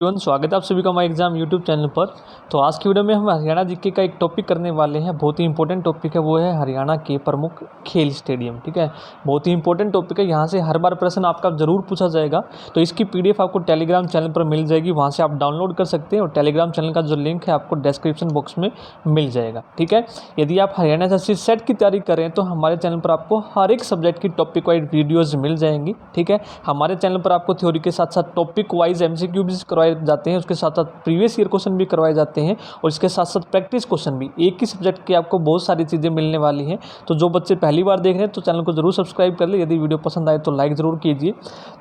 Everyone, स्वागत है आप सभी का हमारे एग्जाम यूट्यूब चैनल पर। तो आज की वीडियो में हम हरियाणा जीके का एक टॉपिक करने वाले हैं। बहुत ही इंपॉर्टेंट टॉपिक है, वो है हरियाणा के प्रमुख खेल स्टेडियम। ठीक है, बहुत ही इंपॉर्टेंट टॉपिक है। यहाँ से हर बार प्रश्न आपका जरूर पूछा जाएगा। तो इसकी पीडीएफ आपको टेलीग्राम चैनल पर मिल जाएगी, वहाँ से आप डाउनलोड कर सकते हैं और टेलीग्राम चैनल का जो लिंक है आपको डिस्क्रिप्शन बॉक्स में मिल जाएगा। ठीक है, यदि आप हरियाणा एसएससी सेट की तैयारी करें तो हमारे चैनल पर आपको हर एक सब्जेक्ट की टॉपिक वाइज वीडियोज़ मिल जाएंगी। ठीक है, हमारे चैनल पर आपको थ्योरी के साथ साथ टॉपिक वाइज एमसीक्यू भी करवाए जाते हैं, उसके साथ साथ प्रीवियस ईयर क्वेश्चन भी करवाए जाते हैं और इसके साथ साथ प्रैक्टिस क्वेश्चन भी। एक ही सब्जेक्ट की आपको बहुत सारी चीज़ें मिलने वाली हैं। तो जो बच्चे पहली बार देख रहे हैं तो चैनल को जरूर सब्सक्राइब कर ले। यदि वीडियो पसंद आए तो लाइक ज़रूर कीजिए।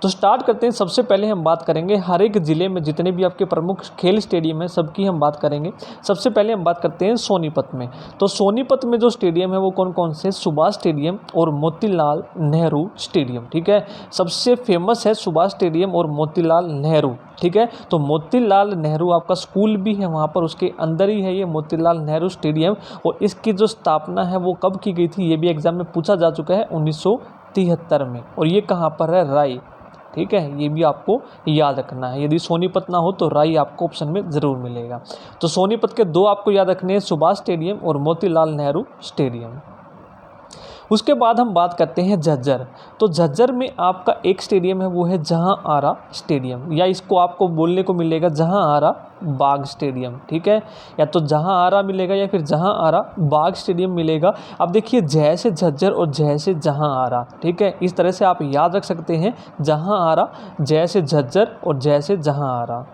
तो स्टार्ट करते हैं। सबसे पहले हम बात करेंगे हर एक ज़िले में जितने भी आपके प्रमुख खेल स्टेडियम है सबकी हम बात करेंगे। सबसे पहले हम बात करते हैं सोनीपत में। तो सोनीपत में जो स्टेडियम है वो कौन कौन से? सुभाष स्टेडियम और मोतीलाल नेहरू स्टेडियम। ठीक है, सबसे फेमस है सुभाष स्टेडियम और मोतीलाल नेहरू। ठीक है, तो मोतीलाल नेहरू आपका स्कूल भी है वहाँ पर, उसके अंदर ही है ये मोतीलाल नेहरू स्टेडियम। और इसकी जो स्थापना है वो कब की गई थी, ये भी एग्जाम में पूछा जा चुका है, 1973 में। और ये कहाँ पर है? राय। ठीक है, ये भी आपको याद रखना है। यदि सोनीपत ना हो तो राय आपको ऑप्शन में ज़रूर मिलेगा। तो सोनीपत के दो आपको याद रखने हैं, सुभाष स्टेडियम और मोतीलाल नेहरू स्टेडियम। उसके बाद हम बात करते हैं झज्जर। तो झज्जर में आपका एक स्टेडियम है, वो है जहां आरा स्टेडियम, या इसको आपको बोलने को मिलेगा जहां आरा बाग स्टेडियम। ठीक है, या तो जहां आरा मिलेगा या फिर जहां आरा बाग स्टेडियम मिलेगा। अब देखिए, जय से झज्जर और जय से जहां आरा। ठीक है, इस तरह से आप याद रख सकते हैं, जहां आरा, जय से झज्जर और जय से जहां आरा,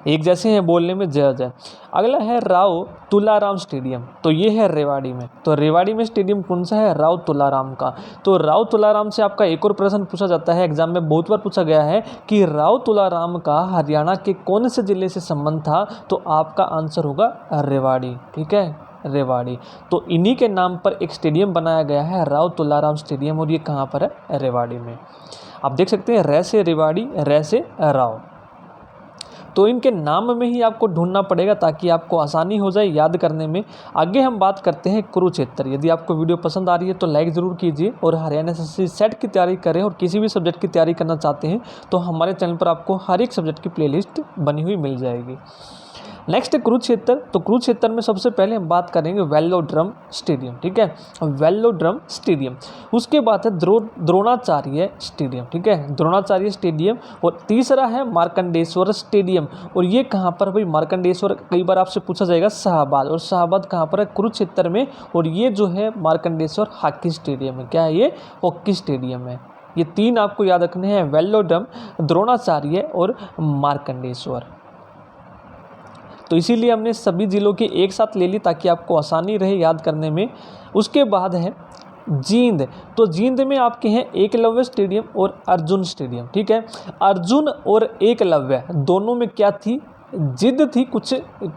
एक जैसे हैं बोलने में, जय जय। अगला है राव तुलाराम स्टेडियम। तो ये है रेवाड़ी में। तो रेवाड़ी में स्टेडियम कौन सा है? राव तुलाराम का। तो राव तुलाराम से आपका एक और प्रश्न पूछा जाता है, एग्जाम में बहुत बार पूछा गया है कि राव तुलाराम का हरियाणा के कौन से जिले से संबंध था? तो आपका आंसर होगा रेवाड़ी। ठीक है, रेवाड़ी। तो इन्हीं के नाम पर एक स्टेडियम बनाया गया है, राव तुलाराम स्टेडियम, और ये कहाँ पर है? रेवाड़ी में। आप देख सकते हैं, रे से रेवाड़ी, रे से राव। तो इनके नाम में ही आपको ढूंढना पड़ेगा ताकि आपको आसानी हो जाए याद करने में। आगे हम बात करते हैं कुरुक्षेत्र। यदि आपको वीडियो पसंद आ रही है तो लाइक ज़रूर कीजिए। और हरियाणा एसएससी सेट की तैयारी करें और किसी भी सब्जेक्ट की तैयारी करना चाहते हैं तो हमारे चैनल पर आपको हर एक सब्जेक्ट की प्लेलिस्ट बनी हुई मिल जाएगी। नेक्स्ट है कुरुक्षेत्र। तो कुरुक्षेत्र में सबसे पहले हम बात करेंगे वेलोड्रम स्टेडियम। ठीक है, वेलोड्रम स्टेडियम। उसके बाद है द्रोणाचार्य स्टेडियम। ठीक है, द्रोणाचार्य स्टेडियम। और तीसरा है मार्कंडेश्वर स्टेडियम। और ये कहाँ पर भाई? मार्कंडेश्वर कई बार आपसे पूछा जाएगा, शाहबाद। और शाहबाद कहाँ पर है? कुरुक्षेत्र में। और ये जो है मार्कंडेश्वर हॉकी स्टेडियम है। क्या है ये? हॉकी स्टेडियम है। ये तीन आपको याद रखने हैं, वेलोड्रम, द्रोणाचार्य और मार्कंडेश्वर। तो इसीलिए हमने सभी जिलों के एक साथ ले ली ताकि आपको आसानी रहे याद करने में। उसके बाद है जींद। तो जींद में आपके हैं एकलव्य स्टेडियम और अर्जुन स्टेडियम। ठीक है, अर्जुन और एकलव्य दोनों में क्या थी? जिद थी कुछ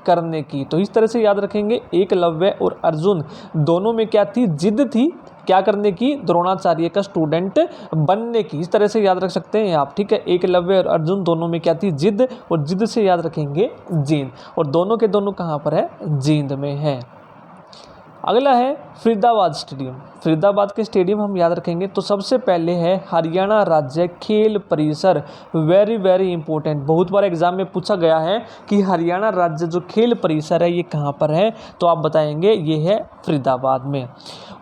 करने की। तो इस तरह से याद रखेंगे, एकलव्य और अर्जुन दोनों में क्या थी? जिद थी। क्या करने की? द्रोणाचार्य का स्टूडेंट बनने की। इस तरह से याद रख सकते हैं आप। ठीक है, एकलव्य और अर्जुन दोनों में क्या थी? जिद। और जिद से याद रखेंगे जींद। और दोनों के दोनों कहाँ पर है? जींद में है। अगला है फरीदाबाद स्टेडियम। फरीदाबाद के स्टेडियम हम याद रखेंगे। तो सबसे पहले है हरियाणा राज्य खेल परिसर। वेरी वेरी इंपॉर्टेंट, बहुत बार एग्जाम में पूछा गया है कि हरियाणा राज्य जो खेल परिसर है ये कहाँ पर है? तो आप बताएंगे ये है फरीदाबाद में।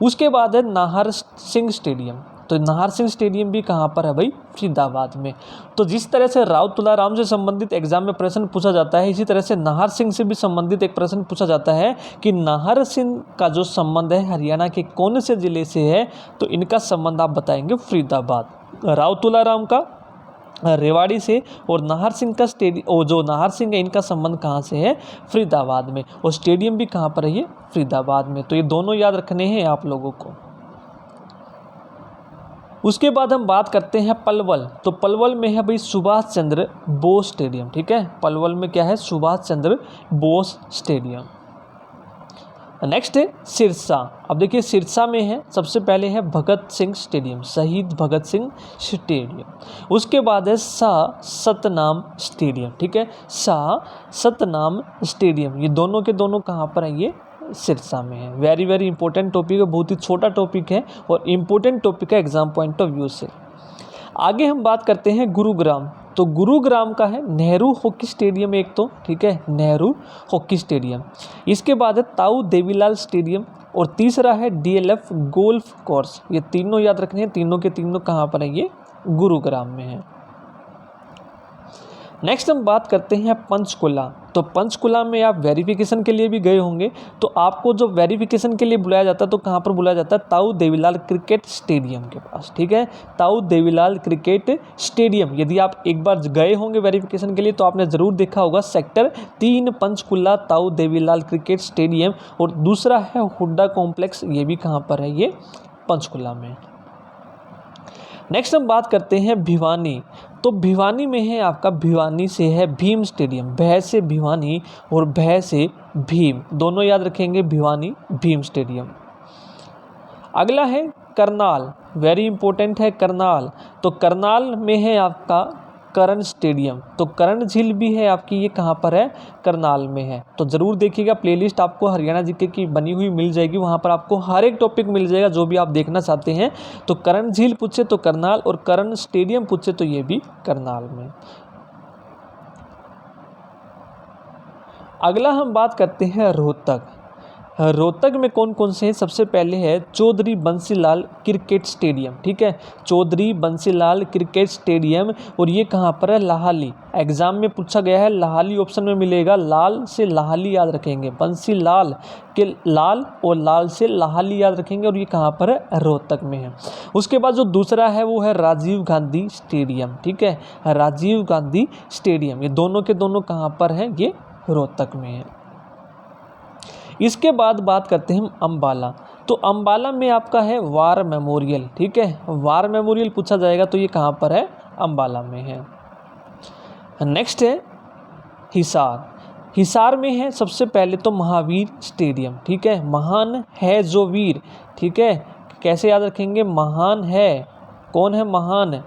उसके बाद है नाहर सिंह स्टेडियम। तो नाहर सिंह स्टेडियम भी कहाँ पर है भाई? फरीदाबाद में। तो जिस तरह से राव तुलाराम से संबंधित एग्जाम में प्रश्न पूछा जाता है, इसी तरह से नाहर सिंह से भी संबंधित एक प्रश्न पूछा जाता है कि नाहर सिंह का जो संबंध है हरियाणा के कौन से जिले से है? तो इनका संबंध आप बताएंगे फरीदाबाद। राव तुलाराम का रेवाड़ी से, और नाहर सिंह का स्टेडियम, जो नाहर सिंह है इनका संबंध कहाँ से है? फरीदाबाद में। और स्टेडियम भी कहाँ पर है? ये फरीदाबाद में। तो ये दोनों याद रखने हैं आप लोगों को। उसके बाद हम बात करते हैं पलवल। तो पलवल में है भाई सुभाष चंद्र बोस स्टेडियम। ठीक है, पलवल में क्या है? सुभाष चंद्र बोस स्टेडियम। नेक्स्ट है सिरसा। अब देखिए, सिरसा में है सबसे पहले है भगत सिंह स्टेडियम, शहीद भगत सिंह स्टेडियम। उसके बाद है शाह सतनाम स्टेडियम। ठीक है, शाह सतनाम स्टेडियम। ये दोनों के दोनों कहाँ पर है? ये सिरसा में है। वेरी वेरी इंपॉर्टेंट टॉपिक है, बहुत ही छोटा टॉपिक है और इम्पोर्टेंट टॉपिक है एग्जाम पॉइंट ऑफ व्यू से। आगे हम बात करते हैं गुरुग्राम। तो गुरुग्राम का है नेहरू हॉकी स्टेडियम एक तो, ठीक है, नेहरू हॉकी स्टेडियम। इसके बाद है ताऊ देवीलाल स्टेडियम, और तीसरा है डीएलएफ गोल्फ कोर्स। ये तीनों याद रखने हैं, तीनों के तीनों कहाँ पर है, ये गुरुग्राम में है। नेक्स्ट हम बात करते हैं पंचकुला। तो पंचकुला में आप वेरिफिकेशन के लिए भी गए होंगे, तो आपको जो वेरिफिकेशन के लिए बुलाया जाता है तो कहाँ पर बुलाया जाता है, ताऊ देवीलाल क्रिकेट स्टेडियम के पास, ठीक है, ताऊ देवीलाल क्रिकेट स्टेडियम। यदि आप एक बार गए होंगे वेरिफिकेशन के लिए तो आपने ज़रूर देखा होगा सेक्टर 3 पंचकुला ताऊ देवीलाल क्रिकेट स्टेडियम। और दूसरा है हुड्डा कॉम्प्लेक्स, ये भी कहाँ पर है, ये पंचकुला में। नेक्स्ट हम बात करते हैं भिवानी। तो भिवानी में है आपका, भिवानी से है भीम स्टेडियम, भय से भिवानी और भय से भीम, दोनों याद रखेंगे, भिवानी भीम स्टेडियम। अगला है करनाल, वेरी इंपॉर्टेंट है करनाल। तो करनाल में है आपका करण स्टेडियम। तो करण झील भी है आपकी, ये कहाँ पर है, करनाल में है। तो ज़रूर देखिएगा, प्लेलिस्ट आपको हरियाणा जीके की बनी हुई मिल जाएगी, वहाँ पर आपको हर एक टॉपिक मिल जाएगा जो भी आप देखना चाहते हैं। तो करण झील पूछे तो करनाल, और करण स्टेडियम पूछे तो ये भी करनाल में। अगला हम बात करते हैं रोहतक। रोहतक में कौन कौन से हैं, सबसे पहले है चौधरी बंसीलाल क्रिकेट स्टेडियम, ठीक है, चौधरी बंसीलाल क्रिकेट स्टेडियम, और ये कहाँ पर है, लाहली। एग्जाम में पूछा गया है, लाहली ऑप्शन में मिलेगा, लाल से लाहली याद रखेंगे, बंसीलाल के लाल और लाल से लाहली याद रखेंगे, और ये कहाँ पर है, रोहतक में है। उसके बाद जो दूसरा है वो है राजीव गांधी स्टेडियम, ठीक है, राजीव गांधी स्टेडियम। ये दोनों के दोनों कहाँ पर हैं, ये रोहतक में है। इसके बाद बात करते हैं हम अम्बाला। तो अम्बाला में आपका है वार मेमोरियल, ठीक है, वार मेमोरियल पूछा जाएगा तो ये कहाँ पर है, अम्बाला में है। नेक्स्ट है हिसार। हिसार में है सबसे पहले तो महावीर स्टेडियम, ठीक है, महान है जो वीर, ठीक है, कैसे याद रखेंगे, महान है, कौन है महान,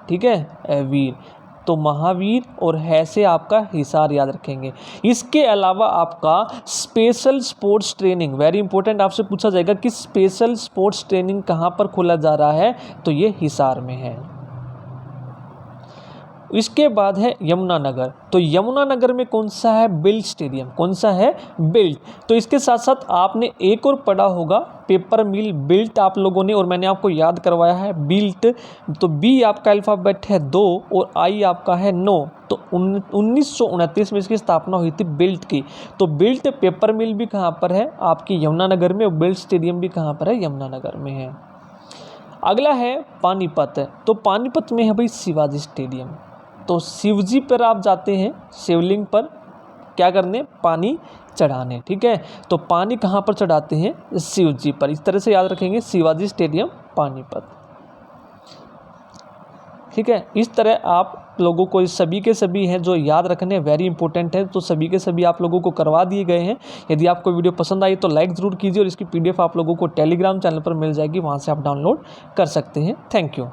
ठीक है, वीर। तो महावीर और है से आपका हिसार याद रखेंगे। इसके अलावा आपका special sports training, very important, आपसे पूछा जाएगा कि स्पेशल स्पोर्ट्स ट्रेनिंग कहाँ पर खोला जा रहा है, तो ये हिसार में है। इसके बाद है यमुनानगर। तो यमुनानगर में कौन सा है, बिल्ट स्टेडियम, कौन सा है, बिल्ट। तो इसके साथ साथ आपने एक और पढ़ा होगा पेपर मिल बिल्ट आप लोगों ने, और मैंने आपको याद करवाया है बिल्ट। तो बी आपका अल्फ़ाबेट है 2 और आई आपका है 9। तो 1929 में इसकी स्थापना हुई थी बिल्ट की। तो बिल्ट पेपर मिल भी कहाँ पर है, आपकी यमुनानगर में, और बिल्ट स्टेडियम भी कहाँ पर है, यमुनानगर में है। अगला है पानीपत। तो पानीपत में है भाई शिवाजी स्टेडियम। तो शिवजी पर आप जाते हैं, शिवलिंग पर क्या करने, पानी चढ़ाने, ठीक है। तो पानी कहाँ पर चढ़ाते हैं, शिवजी पर। इस तरह से याद रखेंगे, शिवाजी स्टेडियम पानीपत, ठीक है। इस तरह आप लोगों को सभी के सभी हैं जो याद रखने वेरी इंपॉर्टेंट है, तो सभी के सभी आप लोगों को करवा दिए गए हैं। यदि आपको वीडियो पसंद आई तो लाइक ज़रूर कीजिए, और इसकी PDF आप लोगों को टेलीग्राम चैनल पर मिल जाएगी, वहाँ से आप डाउनलोड कर सकते हैं। Thank you.